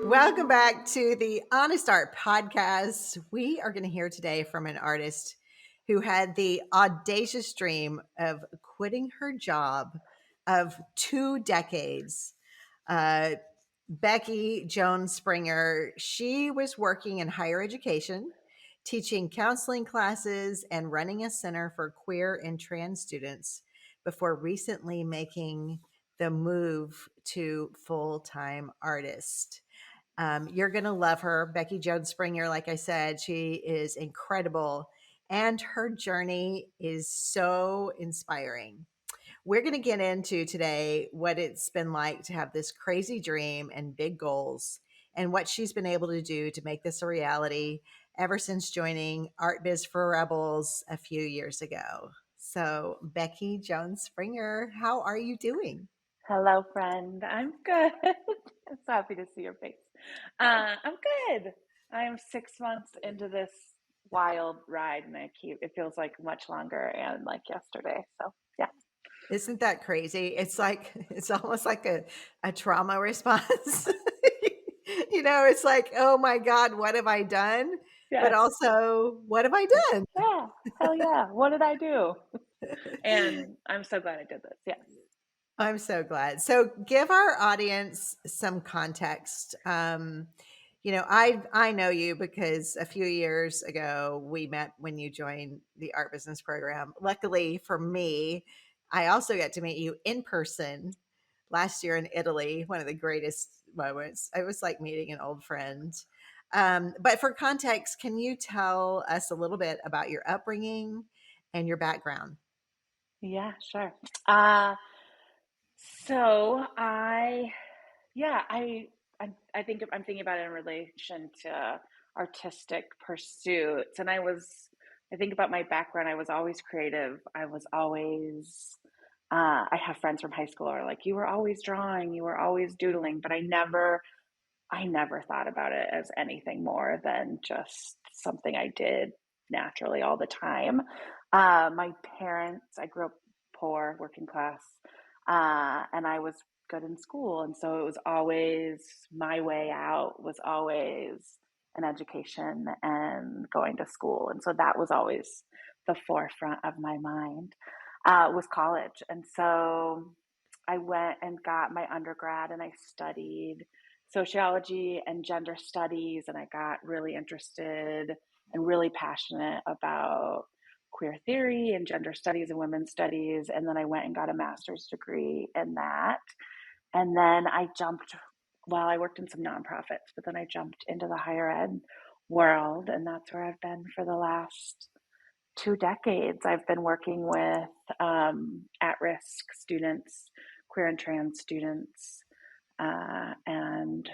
Welcome back to the Honest Art Podcast. We are going to hear today from an artist who had the audacious dream of quitting her job of 2 decades. Becky Joan Springer, she was working in higher education, teaching counseling classes and running a center for queer and trans students before recently making the move to full-time artist. You're going to love her. Becky Joan Springer, like I said, she is incredible and her journey is so inspiring. We're going to get into today what it's been like to have this crazy dream and big goals and what she's been able to do to make this a reality ever since joining Art Biz for Rebels a few years ago. So, Becky Joan Springer, how are you doing? Hello, friend. I'm good. I'm so happy to see your face. I'm good. I am 6 months into this wild ride, and it feels like much longer and like yesterday. So, yeah. Isn't that crazy? It's like, it's almost like a trauma response. It's like, oh my God, what have I done? But Yes. also, what have I done? Yeah. Hell yeah. What did I do? And I'm so glad I did this. Yes. I'm so glad. So give our audience some context. I know you because a few years ago we met when you joined the art business program. Luckily for me, I also got to meet you in person last year in Italy. One of the greatest moments. It was like meeting an old friend. But for context, can you tell us a little bit about your upbringing and your background? Yeah, sure. Uh, so yeah, I think I'm thinking about it in relation to artistic pursuits, and I think about my background. I was always creative. I was always I have friends from high school who are like, you were always drawing, you were always doodling, but I never thought about it as anything more than just something I did naturally all the time. My parents, I grew up poor, working class, and I was good in school. And so it was always my way out was always an education and going to school. And so that was always the forefront of my mind was college. And so I went and got my undergrad and I studied sociology and gender studies, and I got really interested and really passionate about queer theory and gender studies and women's studies. And then I went and got a master's degree in that. And then I worked in some nonprofits, but then I jumped into the higher ed world, and that's where I've been for the last 2 decades. I've been working with at-risk students, queer and trans students, and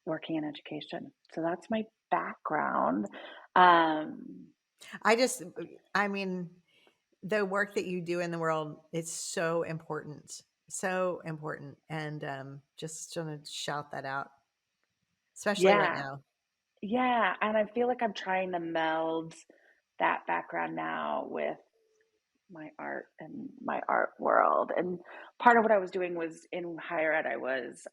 working in education. So that's my background. Um, I mean, the work that you do in the world, it's so important, so important. And just want to shout that out, especially right yeah, now. yeah. And I feel like I'm trying to meld that background now with my art and my art world. And part of what I was doing was in higher ed, I was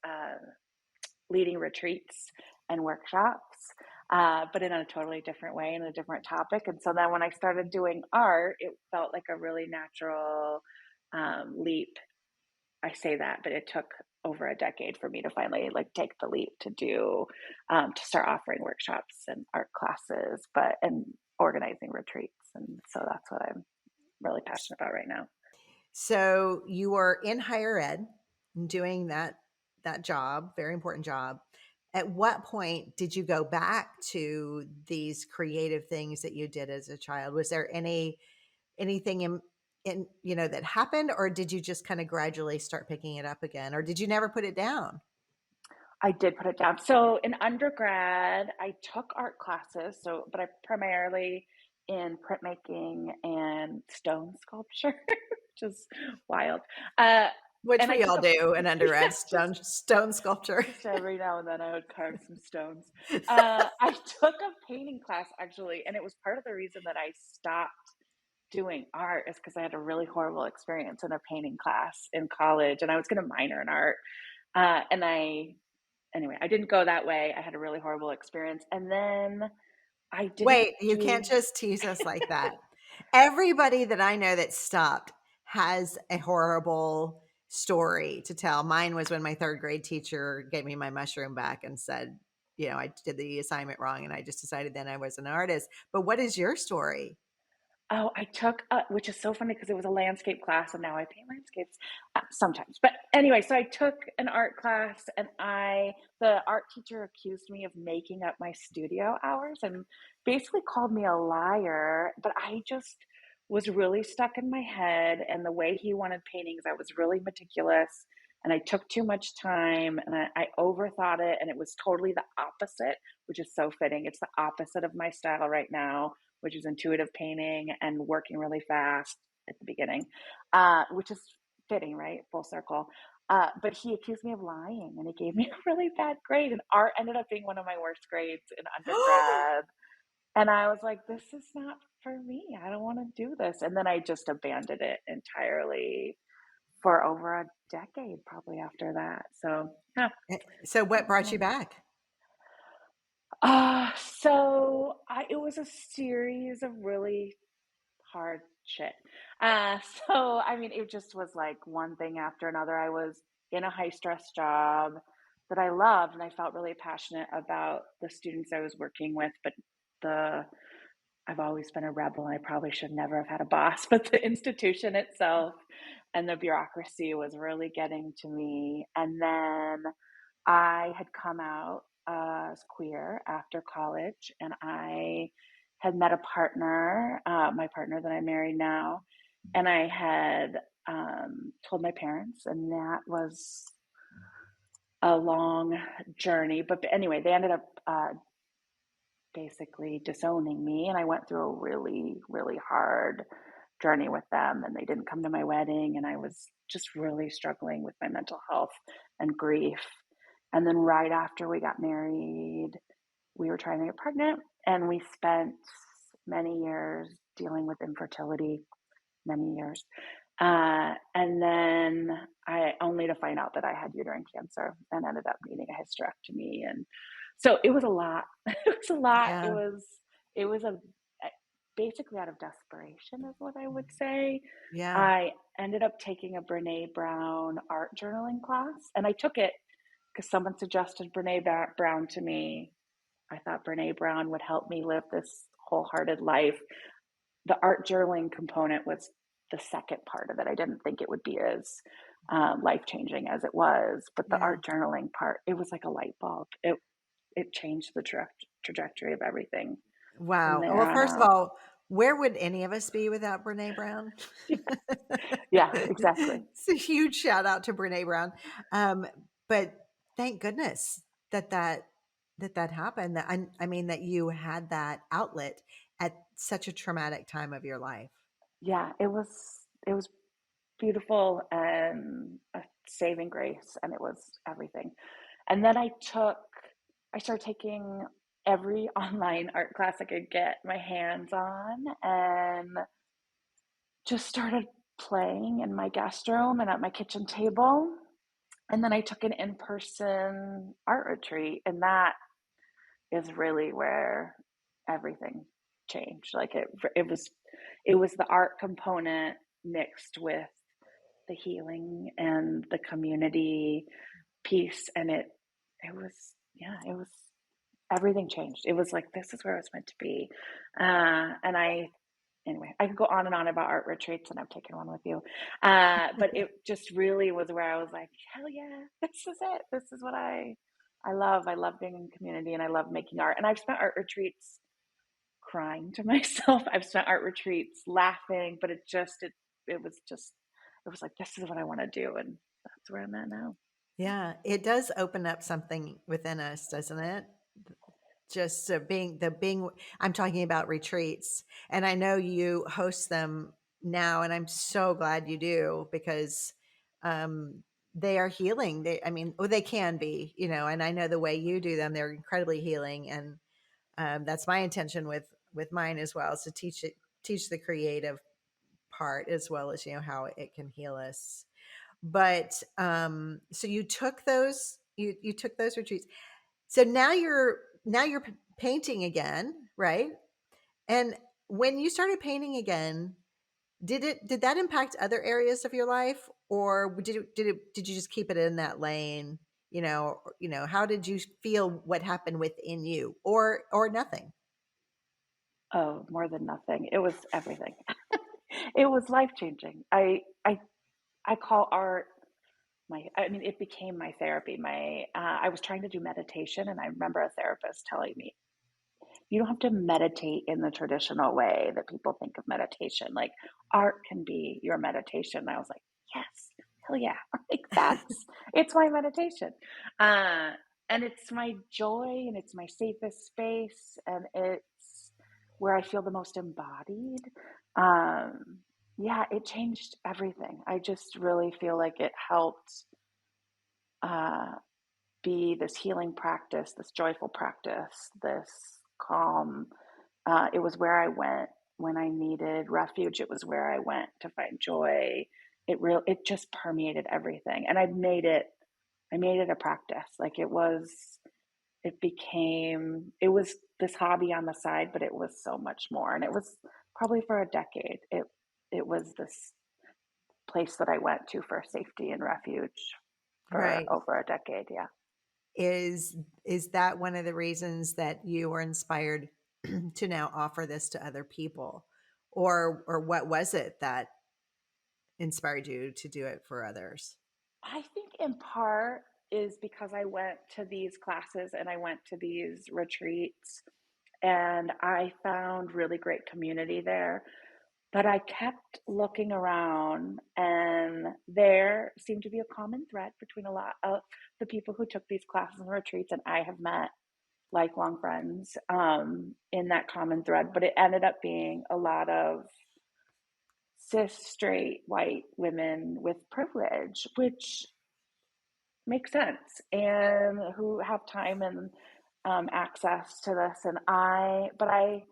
leading retreats and workshops, but in a totally different way, in a different topic. And so then when I started doing art, it felt like a really natural leap. I say that, but it took over a decade for me to finally like take the leap to to start offering workshops and art classes, and organizing retreats. And so that's what I'm really passionate about right now. So you were in higher ed doing that job, very important job. At what point did you go back to these creative things that you did as a child? Was there anything in that happened, or did you just kind of gradually start picking it up again, or did you never put it down? I did put it down. So in undergrad, I took art classes. But I primarily in printmaking and stone sculpture, which is wild. Uh, Which and I we took all a do in yeah, undergrad, stone sculpture. just every now and then I would carve some stones. I took a painting class actually, and it was part of the reason that I stopped doing art is because I had a really horrible experience in a painting class in college, and I was going to minor in art. And anyway, I didn't go that way. I had a really horrible experience. And then I didn't Wait, you can't do, just tease us like that. Everybody that I know that stopped has a horrible story to tell. Mine was when my third grade teacher gave me my mushroom back and said, I did the assignment wrong and I just decided then I was an artist. But what is your story? oh, I took, which is so funny because it was a landscape class and now I paint landscapes sometimes. But anyway, so I took an art class and the art teacher accused me of making up my studio hours and basically called me a liar. But I just was really stuck in my head. And the way he wanted paintings, I was really meticulous and I took too much time and I overthought it. And it was totally the opposite, which is so fitting. It's the opposite of my style right now, which is intuitive painting and working really fast at the beginning, which is fitting, right? Full circle. But he accused me of lying and he gave me a really bad grade. And art ended up being one of my worst grades in undergrad. And I was like, this is not for me. I don't want to do this. And then I just abandoned it entirely for over a decade, probably after that. So, yeah. So what brought you back? It was a series of really hard shit. Uh, I mean, it just was like one thing after another. I was in a high stress job that I loved, and I felt really passionate about the students I was working with. But the I've always been a rebel, and I probably should never have had a boss. But the institution itself and the bureaucracy was really getting to me. And then I had come out as queer after college, and I had met a partner, my partner that I marry now, and I had told my parents, and that was a long journey. But anyway, they ended up basically disowning me, and I went through a really, really hard journey with them, and they didn't come to my wedding, and I was just really struggling with my mental health and grief. And then right after we got married, we were trying to get pregnant, and we spent many years dealing with infertility, many years. And then I only to find out that I had uterine cancer and ended up needing a hysterectomy. And so it was a lot. It was a lot. Yeah. It was a basically out of desperation is what I would say. Yeah. I ended up taking a Brene Brown art journaling class, and I took it because someone suggested Brene Brown to me. I thought Brene Brown would help me live this wholehearted life. The art journaling component was the second part of it. I didn't think it would be as life changing as it was, but the Yeah. art journaling part, it was like a light bulb. It changed the trajectory of everything from Wow. there Well, on first of out. all, where would any of us be without Brene Brown? Yeah, exactly. It's a huge shout out to Brene Brown. But thank goodness that that happened. I mean, that you had that outlet at such a traumatic time of your life. Yeah, it was beautiful and a saving grace, and it was everything. And then I started taking every online art class I could get my hands on and just started playing in my guest room and at my kitchen table. And then I took an in person art retreat, and that is really where everything changed. Like it was the art component mixed with the healing and the community piece, and it was, yeah, it was, everything changed. It was like, this is where I was meant to be. And anyway, I could go on and on about art retreats, and I've taken one with you. But it just really was where I was like, hell yeah, this is it. This is what I love. I love being in community, and I love making art. And I've spent art retreats crying to myself. I've spent art retreats laughing, but it was like, this is what I want to do. And that's where I'm at now. Yeah, it does open up something within us, doesn't it? Just being I'm talking about retreats, and I know you host them now, and I'm so glad you do because um they are healing. I mean, well, they can be, and I know the way you do them, they're incredibly healing. And that's my intention with mine as well, is to teach the creative heart, as well as, how it can heal us. But so you took those retreats. So now you're painting again, right? And when you started painting again, did that impact other areas of your life, or did you just keep it in that lane? How did you feel what happened within you, or nothing? Oh, more than nothing. It was everything. It was life changing. I call art I mean, it became my therapy. I was trying to do meditation, and I remember a therapist telling me, you don't have to meditate in the traditional way that people think of meditation. Like, art can be your meditation. And I was like, yes, hell yeah. Like, it's my meditation. Uh, and it's my joy, and it's my safest space, and it's where I feel the most embodied. Um, yeah, it changed everything. I just really feel like it helped uh, be this healing practice, this joyful practice, this calm. It was where I went when I needed refuge. It was where I went to find joy. It just permeated everything, and I made it a practice. Like, it was this hobby on the side, but it was so much more. And it was probably for a decade. It was this place that I went to for safety and refuge for Right. over a decade. Yeah. Is that one of the reasons that you were inspired to now offer this to other people, or what was it that inspired you to do it for others? I think in part is because I went to these classes and I went to these retreats, and I found really great community there. But I kept looking around, and there seemed to be a common thread between a lot of the people who took these classes and retreats, and I have met lifelong friends in that common thread. But it ended up being a lot of cis, straight, white women with privilege, which make sense, and who have time and access to this. But I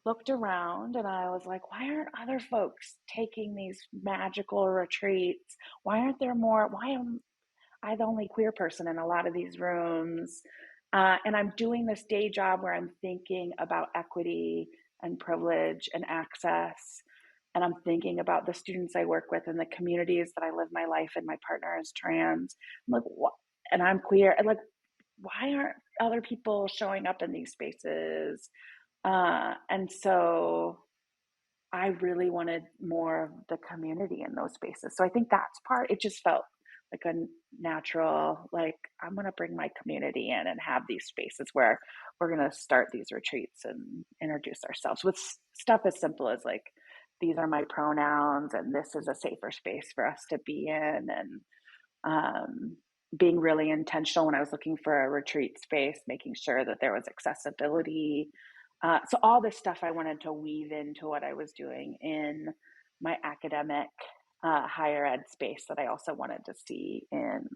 looked around and I was like, why aren't other folks taking these magical retreats? Why am I the only queer person in a lot of these rooms? And I'm doing this day job where I'm thinking about equity and privilege and access. And I'm thinking about the students I work with and the communities that I live my life in. My partner is trans. I'm like, what? And I'm queer. And like, why aren't other people showing up in these spaces? And so I really wanted more of the community in those spaces. So I think that's part. It just felt like a natural, like, I'm going to bring my community in and have these spaces where we're going to start these retreats and introduce ourselves with stuff as simple as, like, these are my pronouns and this is a safer space for us to be in. And um, being really intentional when I was looking for a retreat space, making sure that there was accessibility. So all this stuff I wanted to weave into what I was doing in my academic higher ed space that I also wanted to see in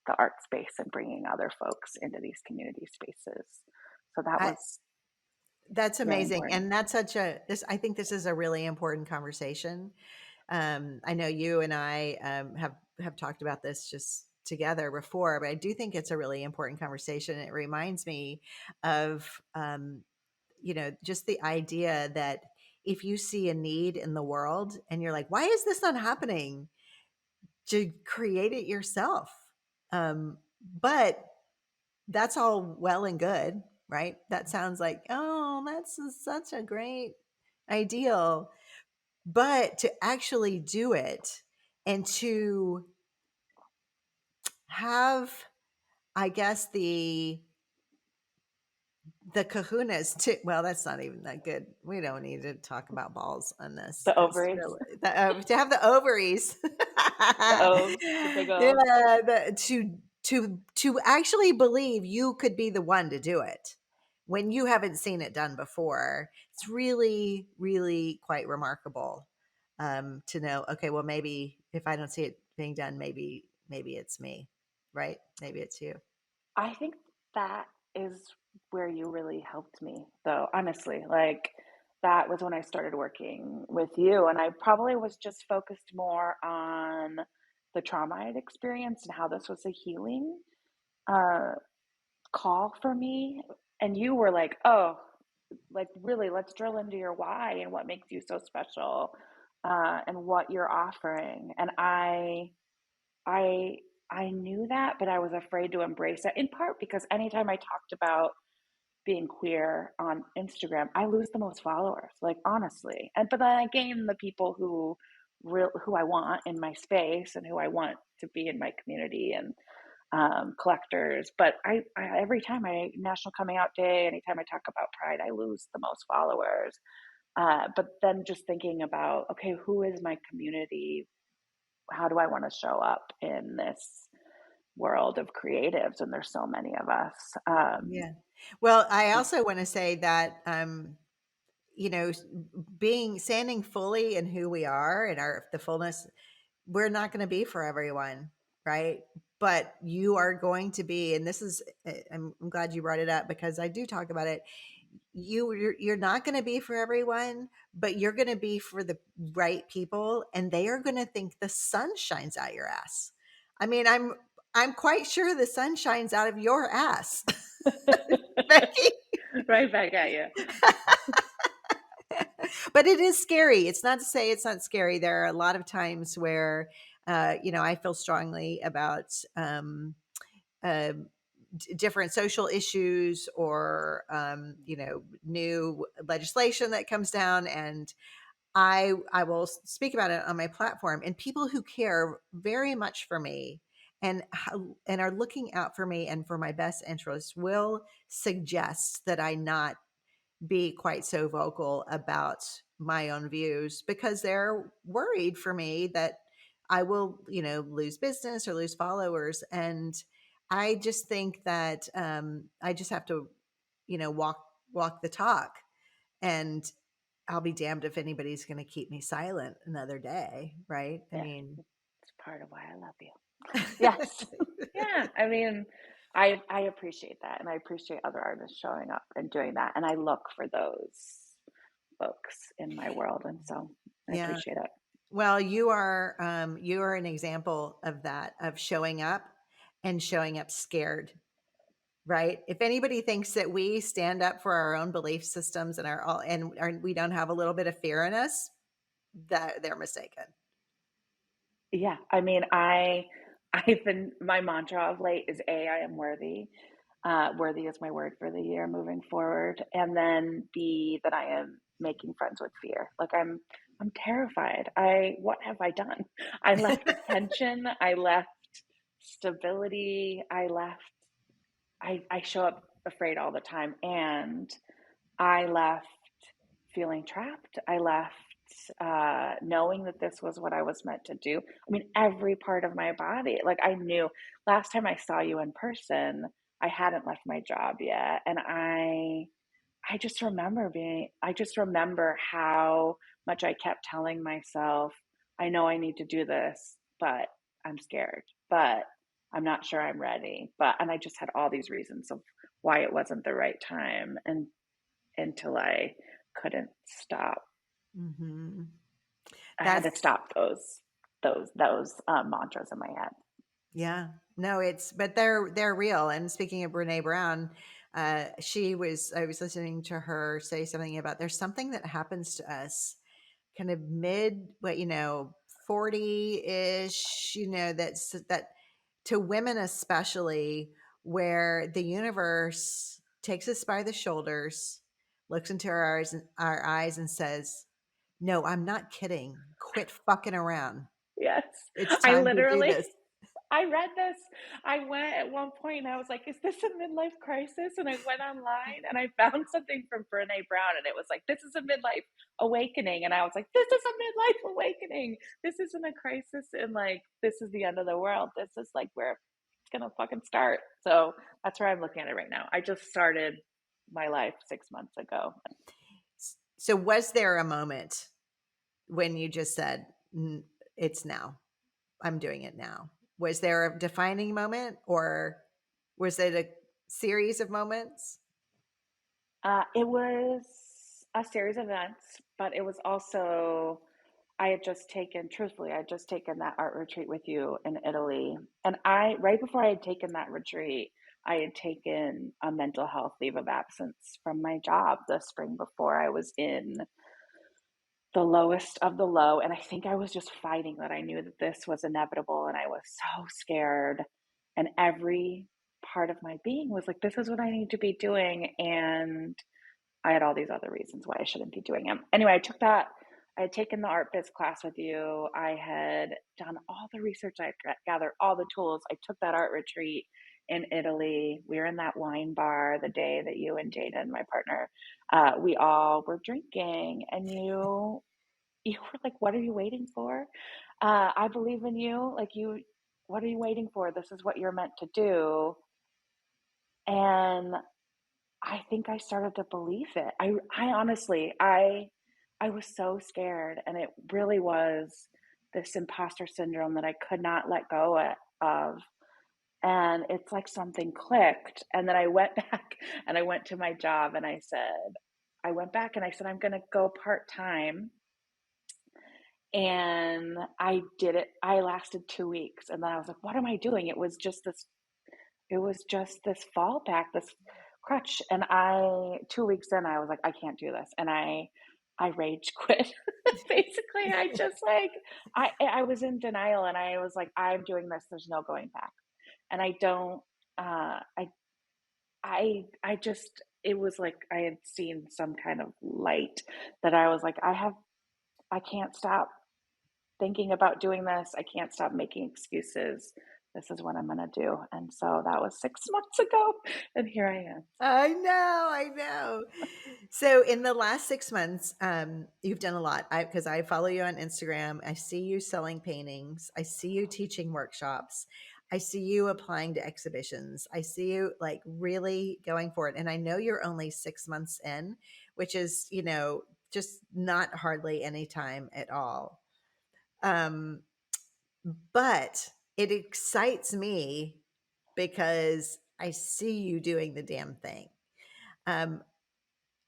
the art space, and bringing other folks into these community spaces. So that I was That's very amazing, important. and that's such a this I think this is a really important conversation. I know you and I have talked about this just together before, but I do think it's a really important conversation. It reminds me of just the idea that if you see a need in the world and you're like, why is this not happening? To create it yourself. But that's all well and good, right? That sounds like, oh, that's such a great ideal. But to actually do it and to have, I guess, the kahunas to, well, that's not even that good. We don't need to talk about balls on this The because ovaries, really, to have the ovaries, the O's, the big O's. yeah, to actually believe you could be the one to do it when you haven't seen it done before, it's really, really quite remarkable. To know, okay, well, maybe if I don't see it being done, maybe it's me, right? Maybe it's you. I think that is where you really helped me, though, honestly. Like, that was when I started working with you, and I probably was just focused more on the trauma I'd experienced and how this was a healing, uh, call for me, and you were like, "Oh, like, really, let's drill into your why and what makes you so special, and what you're offering." And I I knew that, but I was afraid to embrace it, in part because anytime I talked about being queer on Instagram, I lose the most followers, like, honestly. And but then I gain the people who I want in my space and who I want to be in my community and collectors. But every time I National Coming Out Day, anytime I talk about Pride, I lose the most followers. But then just thinking about, okay, who is my community? How do I want to show up in this world of creatives? And there's so many of us. Yeah. Well, I also want to say that, you know, being standing fully in who we are and the fullness, we're not going to be for everyone, right? But you are going to be, and this is, I'm glad you brought it up because I do talk about it. You're not going to be for everyone, but you're going to be for the right people, and they are going to think the sun shines out your ass. I mean, I'm quite sure the sun shines out of your ass, Becky. Right back at you. But it is scary. It's not to say it's not scary. There are a lot of times where, I feel strongly about uh, different social issues or, new legislation that comes down, and I will speak about it on my platform. And people who care very much for me and are looking out for me and for my best interests will suggest that I not be quite so vocal about my own views because they're worried for me that I will, lose business or lose followers. And I just think that I just have to, walk the talk. And I'll be damned if anybody's going to keep me silent another day, right? I Yeah, mean, it's part of why I love you. Yes. Yeah, I mean, I appreciate that, and I appreciate other artists showing up and doing that, and I look for those folks in my world, and so I yeah. appreciate it. Well, you are an example of that, of showing up and showing up scared. Right? If anybody thinks that we stand up for our own belief systems and we don't have a little bit of fear in us, that they're mistaken. Yeah, I mean, I've been my mantra of late is A, I am worthy. Worthy is my word for the year moving forward, and then B, that I am making friends with fear. Like I'm terrified. What have I done? I left attention. I left stability. I show up afraid all the time, and I left feeling trapped. I left knowing that this was what I was meant to do. I mean, every part of my body. Like I knew last time I saw you in person, I hadn't left my job yet, and I just remember how much I kept telling myself, I know I need to do this, but I'm scared, but I'm not sure I'm ready. And I just had all these reasons of why it wasn't the right time and until I couldn't stop. Hmm. I had to That's stop those mantras in my head. Yeah. No, but they're real. And speaking of Brene Brown, I was listening to her say something about there's something that happens to us kind of what 40 ish, that to women especially, where the universe takes us by the shoulders, looks into our eyes and says, no, I'm not kidding. Quit fucking around. Yes. It's I time to do literally this. I read this. I went at one point and I was like, is this a midlife crisis? And I went online and I found something from Brene Brown and it was like, this is a midlife awakening. And I was like, this is a midlife awakening. This isn't a crisis and like this is the end of the world. This is like where it's gonna fucking start. So that's where I'm looking at it right now. I just started my life 6 months ago. So, was there a moment when you just said, it's now? I'm doing it now. Was there a defining moment, or was it a series of moments? It was a series of events, but it was also I had just taken truthfully, I had just taken that art retreat with you in Italy, and I right before I had taken that retreat, I had taken a mental health leave of absence from my job the spring before. I was in the lowest of the low, and I think I was just fighting that. I knew that this was inevitable, and I was so scared, and every part of my being was like, "This is what I need to be doing," and I had all these other reasons why I shouldn't be doing them. Anyway, I had taken the Art Biz class with you. I had done all the research. I had gathered all the tools. I took that art retreat in Italy. We were in that wine bar the day that you and Jaden, my partner, we all were drinking, and you were like, "What are you waiting for? I believe in you. Like you, what are you waiting for? This is what you're meant to do." And I think I started to believe it. I honestly, I was so scared, and it really was this imposter syndrome that I could not let go of. And it's like something clicked. And then I went back and I went to my job and I went back and I said, I'm going to go part time. And I did it. I lasted 2 weeks. And then I was like, what am I doing? It was just this fallback, this crutch. And 2 weeks in, I was like, I can't do this. And I rage quit. Basically, I just like, I was in denial and I was like, I'm doing this. There's no going back. And I don't, I just, it was like I had seen some kind of light that I was like, I can't stop thinking about doing this. I can't stop making excuses. This is what I'm going to do. And so that was 6 months ago. And here I am. I know, I know. So in the last 6 months, you've done a lot. Because I follow you on Instagram. I see you selling paintings. I see you teaching workshops. I see you applying to exhibitions. I see you like really going for it. And I know you're only 6 months in, which is, just not hardly any time at all. Um, but it excites me because I see you doing the damn thing. Um,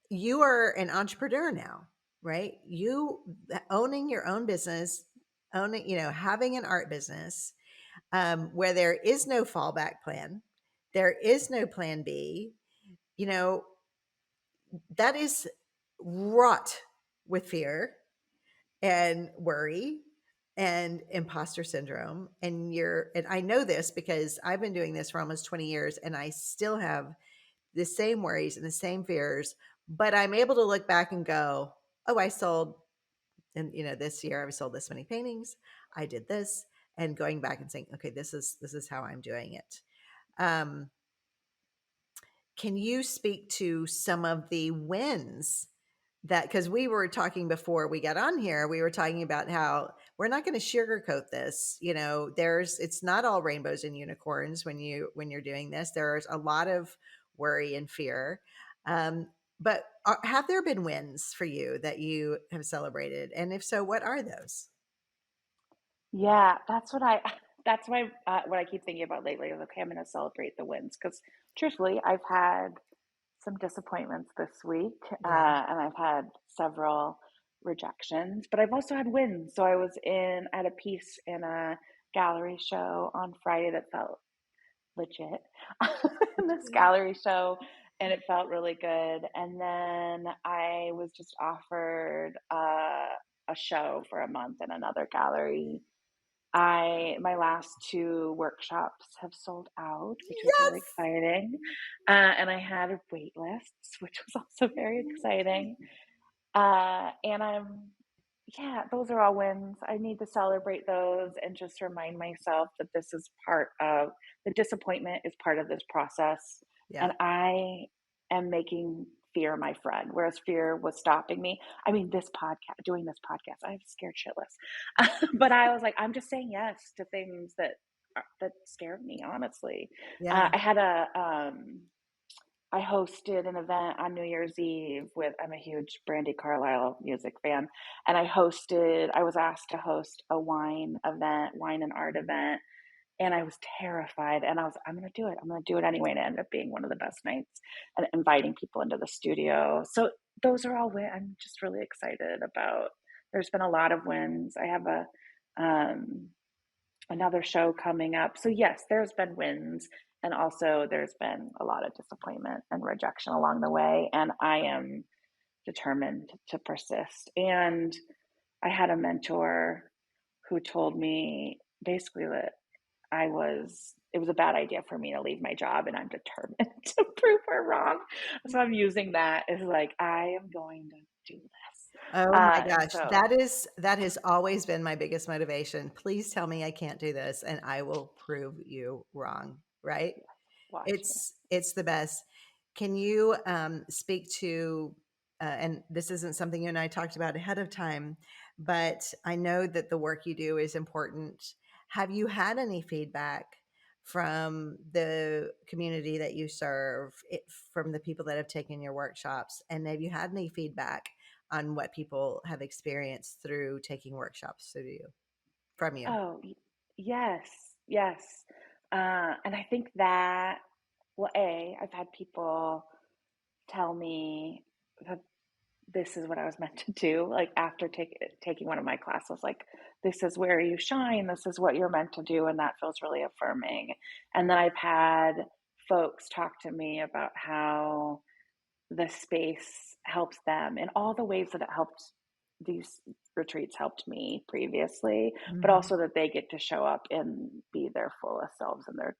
you are an entrepreneur now, right? You owning your own business, having an art business, where there is no fallback plan, there is no plan B, you know, that is wrought with fear and worry and imposter syndrome. And I know this because I've been doing this for almost 20 years and I still have the same worries and the same fears, but I'm able to look back and go, oh, I sold, and this year I sold this many paintings. I did this, and going back and saying, okay, this is how I'm doing it. Um, can you speak to some of the wins that, because we were talking before we got on here, we were talking about how we're not going to sugarcoat this. It's not all rainbows and unicorns when you're doing this. There's a lot of worry and fear. But have there been wins for you that you have celebrated? And if so, what are those? Yeah, that's what I, that's what I keep thinking about lately is, okay, I'm going to celebrate the wins. Because truthfully, I've had some disappointments this week, Yeah. and I've had several rejections, but I've also had wins. So I had a piece in a gallery show on Friday that felt legit in this gallery show, and it felt really good. And then I was just offered a show for a month in another gallery. My last two workshops have sold out, which was really Yes. exciting. And I had wait lists, which was also very exciting. And yeah, those are all wins. I need to celebrate those and just remind myself that this is part of the disappointment is part of this process. Yeah. And I am making fear my friend, whereas fear was stopping me. I mean, doing this podcast, I was scared shitless. But I was like, I'm just saying yes to things that scared me, honestly. Yeah. I had I hosted an event on New Year's Eve I'm a huge Brandy Carlisle music fan, and I was asked to host a wine event, wine and art event, and I was terrified. And I'm going to do it. I'm going to do it anyway. And it ended up being one of the best nights and inviting people into the studio. So those are all I'm just really excited about. There's been a lot of wins. I have a um, another show coming up. So yes, there's been wins, and also there's been a lot of disappointment and rejection along the way, and I am determined to persist. And I had a mentor who told me basically that it was a bad idea for me to leave my job, and I'm determined to prove her wrong. So I'm using that as like, I am going to do this. Oh my And gosh, so, that has always been my biggest motivation. Please tell me I can't do this and I will prove you wrong, right? yes, watch me. It's the best. Can you speak to and this isn't something you and I talked about ahead of time, but I know that the work you do is important. Have you had any feedback from the community that you serve, from the people that have taken your workshops? And have you had any feedback on what people have experienced through taking workshops through you, from you? Oh, yes, yes. And I think that, well, I've had people tell me that this is what I was meant to do. Like after taking one of my classes, like this is where you shine. This is what you're meant to do, and that feels really affirming. And then I've had folks talk to me about how the space helps them in all the ways that it helped these retreats helped me previously, but Mhm. also that they get to show up and be their fullest selves and their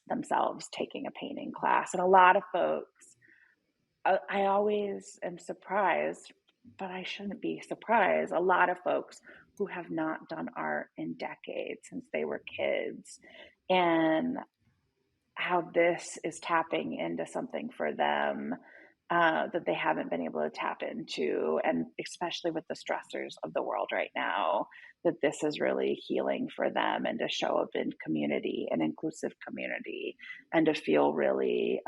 themselves taking a painting class. And a lot of folks, I always am surprised, but I shouldn't be surprised. A lot of folks who have not done art in decades since they were kids, and how this is tapping into something for them that they haven't been able to tap into. And especially with the stressors of the world right now, that this is really healing for them, and to show up in community, an inclusive community, and to feel really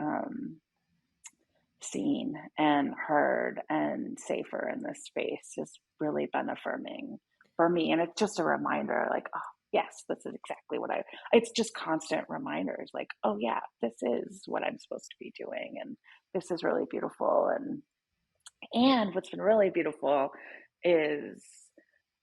seen and heard and safer in this space has really been affirming for me. And it's just a reminder like, oh, yes, this is exactly it's just constant reminders like, oh, yeah, this is what I'm supposed to be doing. And this is really beautiful. And what's been really beautiful is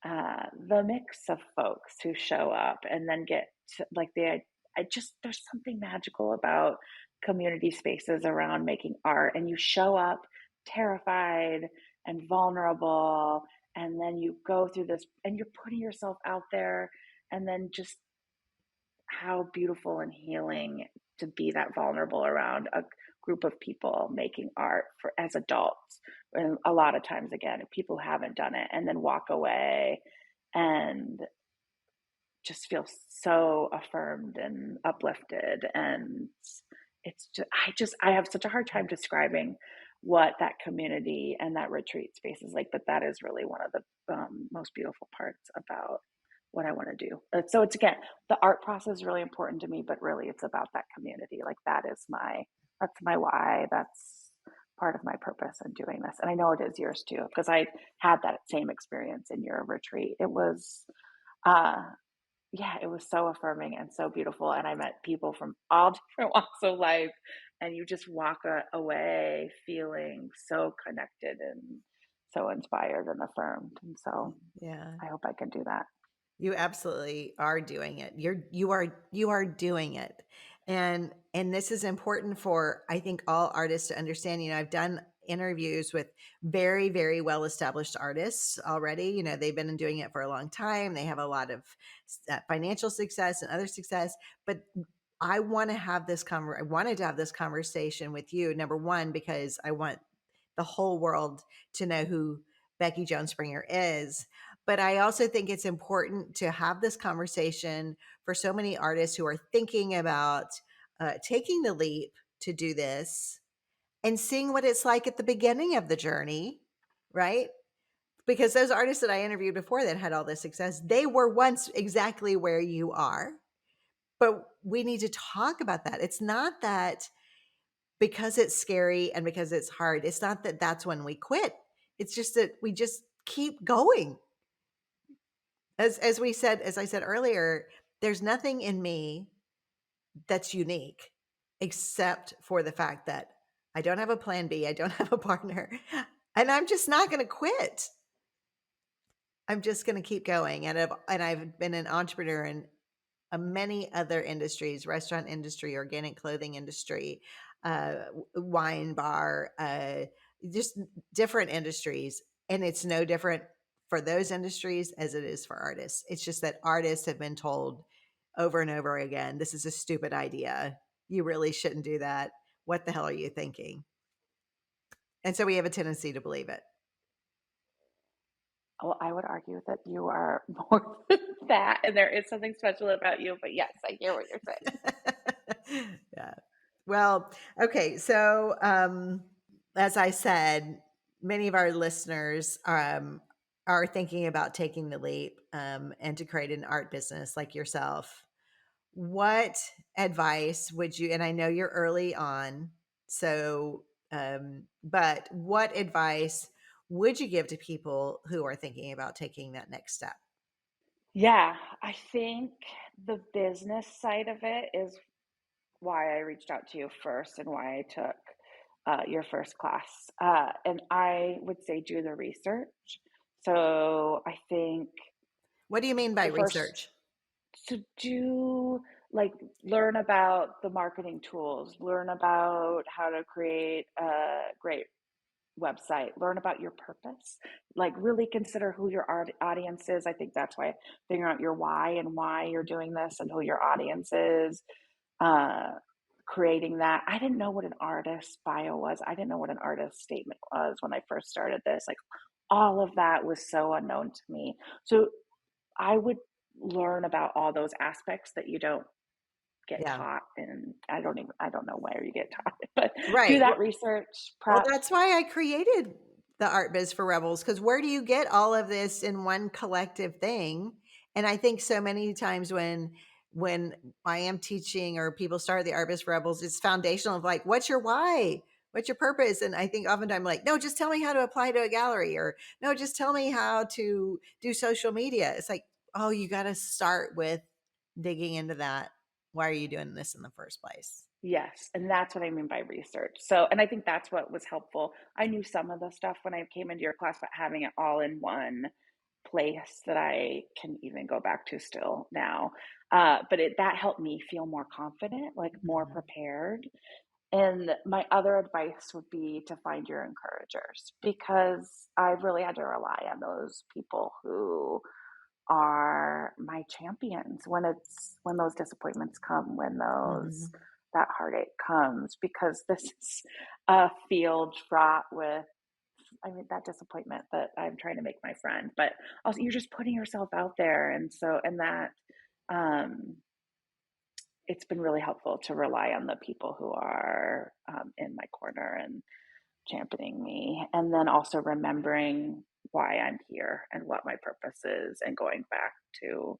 the mix of folks who show up and then get to, like I just there's something magical about community spaces around making art, and you show up terrified and vulnerable, and then you go through this and you're putting yourself out there, and then just how beautiful and healing to be that vulnerable around a group of people making art for as adults. And a lot of times, again, people who haven't done it and then walk away and just feel so affirmed and uplifted. And I have such a hard time describing what that community and that retreat space is like, but that is really one of the most beautiful parts about what I want to do. So it's, again, the art process is really important to me, but really it's about that community. Like that's my why. That's part of my purpose in doing this. And I know it is yours too, because I had that same experience in your retreat. It was, uh, yeah, it was so affirming and so beautiful, and I met people from all different walks of life, and you just walk away feeling so connected and so inspired and affirmed, and so Yeah. I hope I can do that. You absolutely are doing it. You are doing it. And this is important for, I think, all artists to understand. I've done interviews with very, very well established artists already. They've been doing it for a long time. They have a lot of financial success and other success. But I wanted to have this conversation with you. Number one, because I want the whole world to know who Becky Joan Springer is. But I also think it's important to have this conversation for so many artists who are thinking about taking the leap to do this and seeing what it's like at the beginning of the journey, right? Because those artists that I interviewed before that had all this success, they were once exactly where you are. But we need to talk about that. It's not that because it's scary and because it's hard, it's not that that's when we quit. It's just that we just keep going. As I said earlier, there's nothing in me that's unique except for the fact that I don't have a plan B. I don't have a partner. And I'm just not going to quit. I'm just going to keep going. And I've been an entrepreneur in many other industries, restaurant industry, organic clothing industry, wine bar, just different industries. And it's no different for those industries as it is for artists. It's just that artists have been told over and over again, this is a stupid idea. You really shouldn't do that. What the hell are you thinking? And so we have a tendency to believe it. Well, I would argue that you are more than that, and there is something special about you. But yes, I hear what you're saying. Yeah. Well, okay. So, as I said, many of our listeners are thinking about taking the leap and to create an art business like yourself. What advice would you, and I know you're early on, so, but what advice would you give to people who are thinking about taking that next step? Yeah, I think the business side of it is why I reached out to you first and why I took your first class. And I would say do the research. So I think What do you mean by the first research? to do like learn about the marketing tools, learn about how to create a great website, learn about your purpose, like really consider who your audience is. I think that's why figuring out your why and why you're doing this and who your audience is, uh, creating that. I didn't know what an artist bio was. I didn't know what an artist statement was when I first started this. Like all of that was so unknown to me. So I would learn about all those aspects that you don't get Yeah. taught, and I don't know where you get taught it, but do Right. that research, Well, prep. that's why I created the Art Biz for Rebels, because where do you get all of this in one collective thing? And I think so many times when I am teaching or people start the Art Biz for Rebels, it's foundational of like, what's your why? What's your purpose? And I think oftentimes like, no, just tell me how to apply to a gallery, or no, just tell me how to do social media. It's like, oh, you got to start with digging into that. Why are you doing this in the first place? Yes, and that's what I mean by research. So, and I think that's what was helpful. I knew some of the stuff when I came into your class, but having it all in one place that I can even go back to still now. But that helped me feel more confident, like more Mhm. prepared. And my other advice would be to find your encouragers because I've really had to rely on those people who are my champions when those disappointments come, when those Mhm. that heartache comes, because this is a field fraught with, I mean, that disappointment that I'm trying to make my friend, but also you're just putting yourself out there. And so, and that, um, it's been really helpful to rely on the people who are in my corner and championing me. And then also remembering why I'm here and what my purpose is, and going back to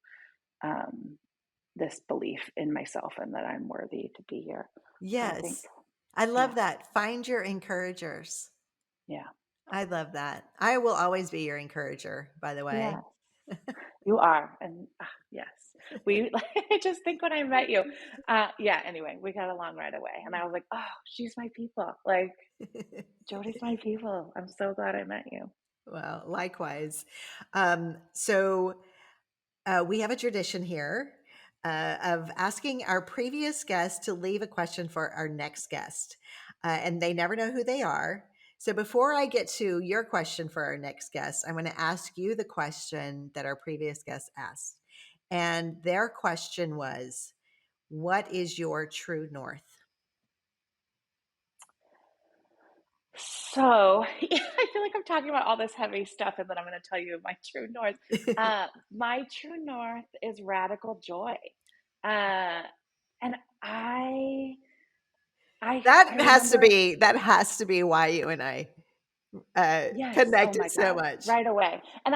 um, this belief in myself and that I'm worthy to be here. So I think, Yes. I love yeah, that. Find your encouragers. yeah, I love that. I will always be your encourager, by the yeah, way. you are. And yes, we, I just think when I met you, yeah, anyway, we got along right away. And I was like, oh, she's my people. Like, Jody's my people. I'm so glad I met you. Well, likewise. So we have a tradition here of asking our previous guest to leave a question for our next guest, and they never know who they are. So before I get to your question for our next guest, I'm going to ask you the question that our previous guest asked. And their question was, what is your true north? So yeah, I feel like I'm talking about all this heavy stuff, and then I'm going to tell you my true north. My true north is radical joy, uh, and I remember, That has to be why you and I yes, oh connected my so God, much. right away. And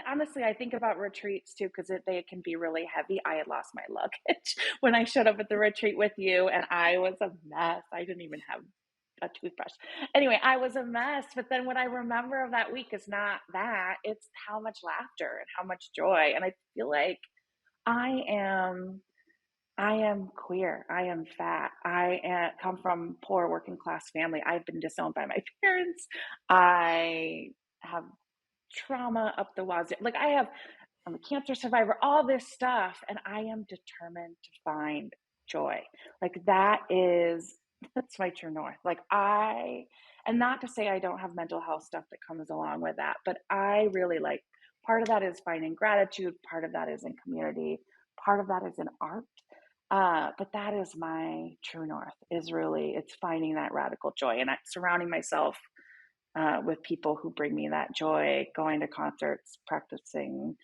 honestly, I think about retreats too because they can be really heavy. I had lost my luggage when I showed up at the retreat with you, and I was a mess. I didn't even have a toothbrush. Anyway, I was a mess. But then what I remember of that week is not that, it's how much laughter and how much joy. And I feel like I am I am queer. I am fat. come from poor working class family. I've been disowned by my parents. I have trauma up the wazoo. Like I'm a cancer survivor, all this stuff. And I am determined to find joy. Like that's my true north. And not to say I don't have mental health stuff that comes along with that, but I really like, part of that is finding gratitude, part of that is in community, part of that is in art. But that is my true north, is really, it's finding that radical joy and surrounding myself with people who bring me that joy, going to concerts, practicing.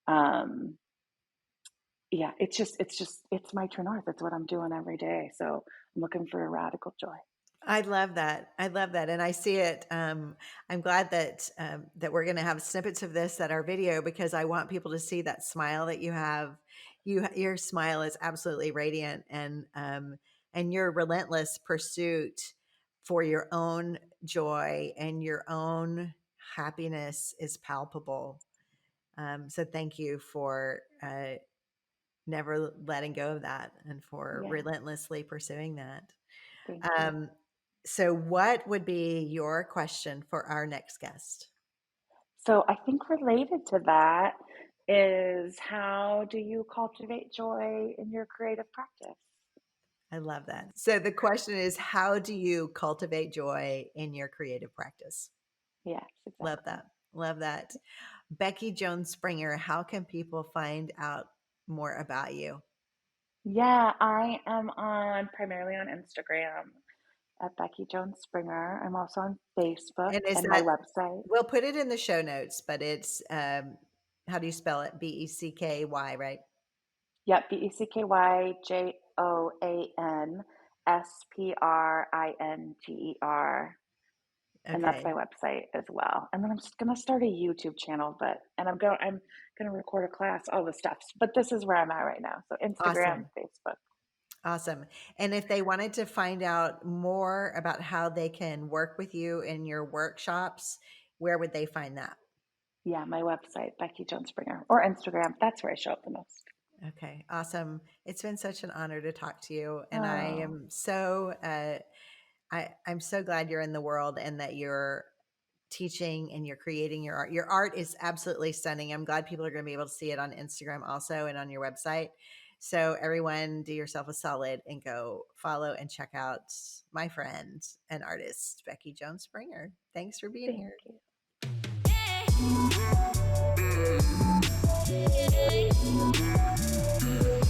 Um, yeah, it's my true north. It's what I'm doing every day. So I'm looking for a radical joy. I love that. I love that. And I see it. I'm glad that that we're going to have snippets of this that are video, because I want people to see that smile that you have. Your smile is absolutely radiant, and your relentless pursuit for your own joy and your own happiness is palpable. So thank you for never letting go of that and for Yeah, relentlessly pursuing that. thank you. Um, so, what would be your question for our next guest? So I think related to that is, how do you cultivate joy in your creative practice? I love that. So, the question is, how do you cultivate joy in your creative practice? Yes, Love exactly. that. Love that. Becky Joan Springer, how can people find out more about you? Yeah, I am primarily on Instagram at Becky Joan Springer. I'm also on Facebook And is and my that, website. we'll put it in the show notes, but it's, how do you spell it? Becky, right? Yep, BeckYoanSpringer. And that's my Okay. website as well. And then I'm just gonna start a YouTube channel, I'm gonna record a class, all the stuff. But this is where I'm at right now. So Instagram, Awesome. Facebook. Awesome. And if they wanted to find out more about how they can work with you in your workshops, where would they find that? Yeah, my website, Becky Joan Springer, or Instagram. That's where I show up the most. Okay, awesome. It's been such an honor to talk to you, and I Oh, am so I'm so glad you're in the world and that you're teaching and you're creating your art. Your art is absolutely stunning. I'm glad people are going to be able to see it on Instagram also and on your website. So everyone, do yourself a solid and go follow and check out my friend and artist Becky Joan Springer. Thanks for being thank here. you.